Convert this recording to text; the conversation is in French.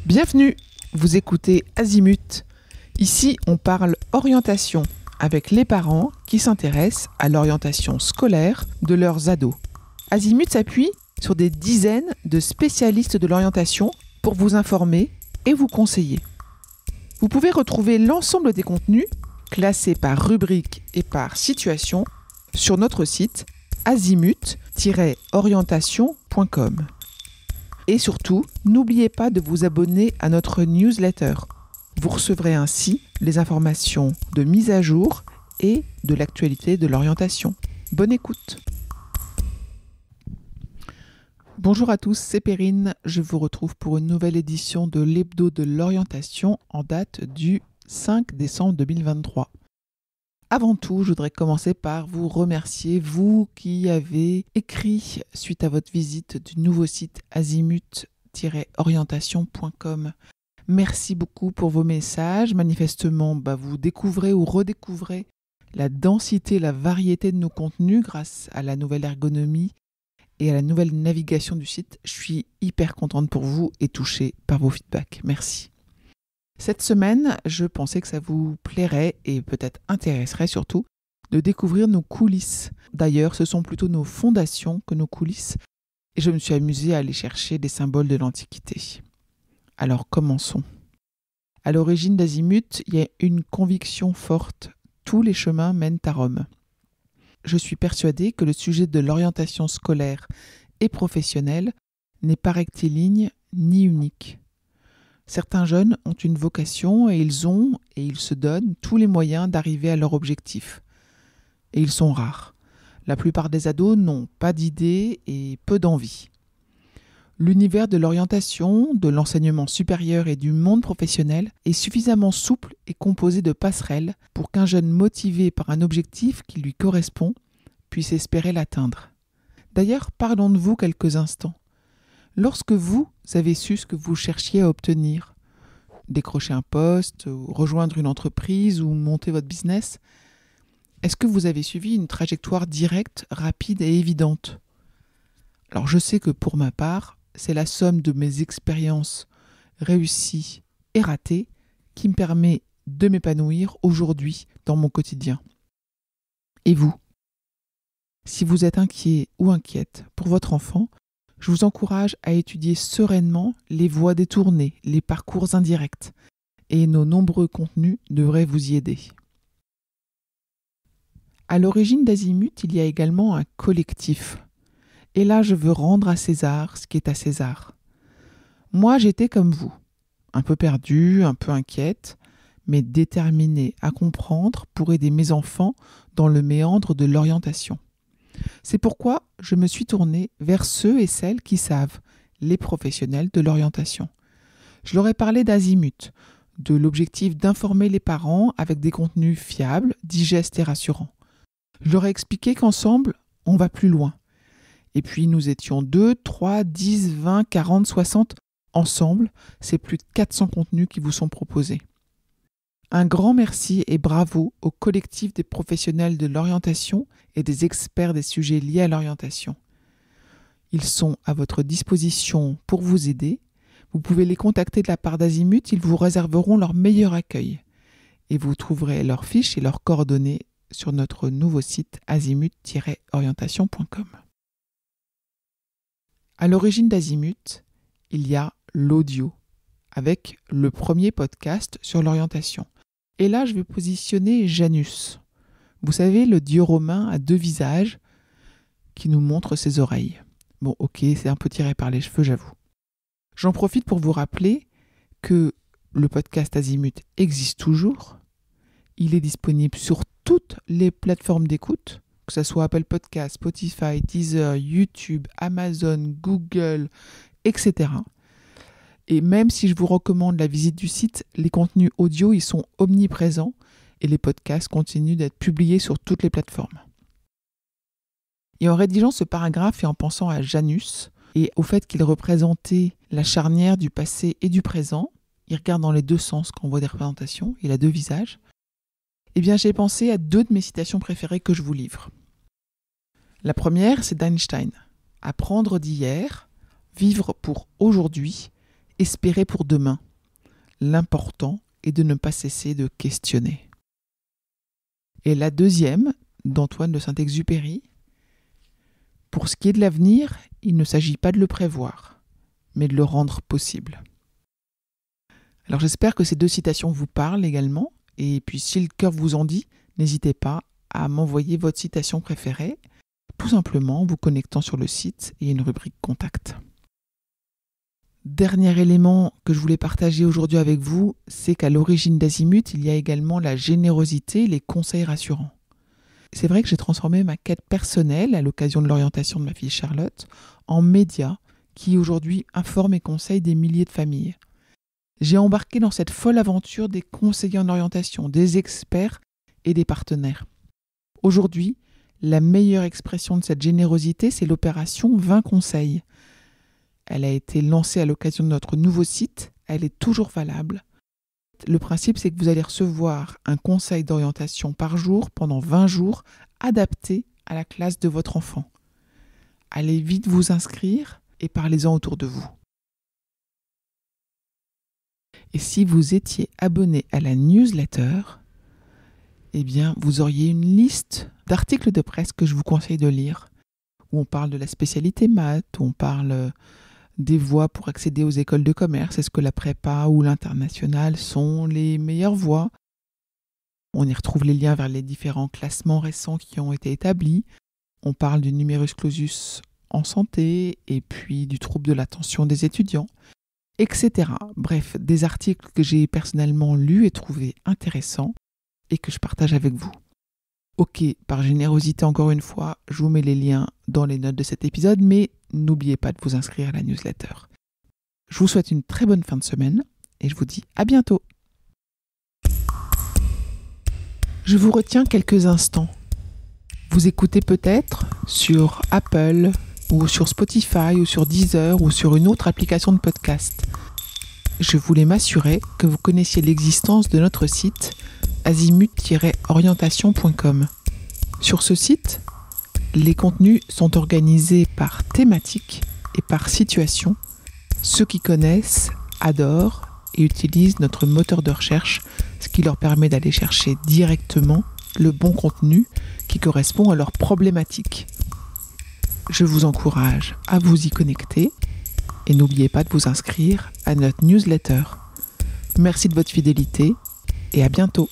Bienvenue, vous écoutez Azimut. Ici, on parle orientation avec les parents qui s'intéressent à l'orientation scolaire de leurs ados. Azimut s'appuie sur des dizaines de spécialistes de l'orientation pour vous informer et vous conseiller. Vous pouvez retrouver l'ensemble des contenus classés par rubrique et par situation sur notre site azimut-orientation.com. Et surtout, n'oubliez pas de vous abonner à notre newsletter. Vous recevrez ainsi les informations de mise à jour et de l'actualité de l'orientation. Bonne écoute. Bonjour à tous, c'est Perrine. Je vous retrouve pour une nouvelle édition de l'Hebdo de l'orientation en date du 5 décembre 2023. Avant tout, je voudrais commencer par vous remercier, vous qui avez écrit suite à votre visite du nouveau site azimut-orientation.com. Merci beaucoup pour vos messages. Manifestement, vous découvrez ou redécouvrez la densité, la variété de nos contenus grâce à la nouvelle ergonomie et à la nouvelle navigation du site. Je suis hyper contente pour vous et touchée par vos feedbacks. Merci. Cette semaine, je pensais que ça vous plairait et peut-être intéresserait surtout de découvrir nos coulisses. D'ailleurs, ce sont plutôt nos fondations que nos coulisses et je me suis amusée à aller chercher des symboles de l'Antiquité. Alors commençons. À l'origine d'Azimut, il y a une conviction forte. Tous les chemins mènent à Rome. Je suis persuadée que le sujet de l'orientation scolaire et professionnelle n'est pas rectiligne ni unique. Certains jeunes ont une vocation et ils se donnent tous les moyens d'arriver à leur objectif. Et ils sont rares. La plupart des ados n'ont pas d'idées et peu d'envie. L'univers de l'orientation, de l'enseignement supérieur et du monde professionnel est suffisamment souple et composé de passerelles pour qu'un jeune motivé par un objectif qui lui correspond puisse espérer l'atteindre. D'ailleurs, parlons de vous quelques instants. Lorsque vous avez su ce que vous cherchiez à obtenir, décrocher un poste, ou rejoindre une entreprise ou monter votre business, est-ce que vous avez suivi une trajectoire directe, rapide et évidente ? Alors je sais que pour ma part, c'est la somme de mes expériences réussies et ratées qui me permet de m'épanouir aujourd'hui dans mon quotidien. Et vous ? Si vous êtes inquiet ou inquiète pour votre enfant, je vous encourage à étudier sereinement les voies détournées, les parcours indirects, et nos nombreux contenus devraient vous y aider. À l'origine d'Azimut, il y a également un collectif. Et là, je veux rendre à César ce qui est à César. Moi, j'étais comme vous, un peu perdue, un peu inquiète, mais déterminée à comprendre pour aider mes enfants dans le méandre de l'orientation. C'est pourquoi je me suis tournée vers ceux et celles qui savent, les professionnels de l'orientation. Je leur ai parlé d'Azimut, de l'objectif d'informer les parents avec des contenus fiables, digestes et rassurants. Je leur ai expliqué qu'ensemble, on va plus loin. Et puis nous étions 2, 3, 10, 20, 40, 60. Ensemble, c'est plus de 400 contenus qui vous sont proposés. Un grand merci et bravo au collectif des professionnels de l'orientation et des experts des sujets liés à l'orientation. Ils sont à votre disposition pour vous aider. Vous pouvez les contacter de la part d'Azimut, ils vous réserveront leur meilleur accueil. Et vous trouverez leurs fiches et leurs coordonnées sur notre nouveau site azimut-orientation.com. À l'origine d'Azimut, il y a l'audio, avec le premier podcast sur l'orientation. Et là, je vais positionner Janus. Vous savez, le dieu romain à 2 visages qui nous montre ses oreilles. Bon, ok, c'est un peu tiré par les cheveux, j'avoue. J'en profite pour vous rappeler que le podcast Azimut existe toujours. Il est disponible sur toutes les plateformes d'écoute, que ce soit Apple Podcasts, Spotify, Deezer, YouTube, Amazon, Google, etc. Et même si je vous recommande la visite du site, les contenus audio, ils sont omniprésents et les podcasts continuent d'être publiés sur toutes les plateformes. Et en rédigeant ce paragraphe et en pensant à Janus et au fait qu'il représentait la charnière du passé et du présent, il regarde dans les deux sens quand on voit des représentations, il a 2 visages, eh bien j'ai pensé à 2 de mes citations préférées que je vous livre. La première, c'est d'Einstein. Apprendre d'hier, vivre pour aujourd'hui espérer pour demain. L'important est de ne pas cesser de questionner. Et la deuxième, d'Antoine de Saint-Exupéry, pour ce qui est de l'avenir, il ne s'agit pas de le prévoir, mais de le rendre possible. Alors j'espère que ces 2 citations vous parlent également, et puis si le cœur vous en dit, n'hésitez pas à m'envoyer votre citation préférée, tout simplement en vous connectant sur le site et une rubrique Contact. Dernier élément que je voulais partager aujourd'hui avec vous, c'est qu'à l'origine d'Azimut, il y a également la générosité et les conseils rassurants. C'est vrai que j'ai transformé ma quête personnelle, à l'occasion de l'orientation de ma fille Charlotte, en média qui aujourd'hui informe et conseille des milliers de familles. J'ai embarqué dans cette folle aventure des conseillers en orientation, des experts et des partenaires. Aujourd'hui, la meilleure expression de cette générosité, c'est l'opération 20 conseils. Elle a été lancée à l'occasion de notre nouveau site, elle est toujours valable. Le principe, c'est que vous allez recevoir un conseil d'orientation par jour pendant 20 jours, adapté à la classe de votre enfant. Allez vite vous inscrire et parlez-en autour de vous. Et si vous étiez abonné à la newsletter, eh bien, vous auriez une liste d'articles de presse que je vous conseille de lire, où on parle de la spécialité maths, où on parle des voies pour accéder aux écoles de commerce. Est-ce que la prépa ou l'international sont les meilleures voies? On y retrouve les liens vers les différents classements récents qui ont été établis. On parle du numerus clausus en santé et puis du trouble de l'attention des étudiants, etc. Bref, des articles que j'ai personnellement lus et trouvés intéressants et que je partage avec vous. Ok, par générosité encore une fois, je vous mets les liens dans les notes de cet épisode, mais n'oubliez pas de vous inscrire à la newsletter. Je vous souhaite une très bonne fin de semaine et je vous dis à bientôt. Je vous retiens quelques instants. Vous écoutez peut-être sur Apple ou sur Spotify ou sur Deezer ou sur une autre application de podcast. Je voulais m'assurer que vous connaissiez l'existence de notre site azimut-orientation.com. Sur ce site, les contenus sont organisés par thématique et par situation. Ceux qui connaissent adorent et utilisent notre moteur de recherche, ce qui leur permet d'aller chercher directement le bon contenu qui correspond à leurs problématiques. Je vous encourage à vous y connecter et n'oubliez pas de vous inscrire à notre newsletter. Merci de votre fidélité et à bientôt.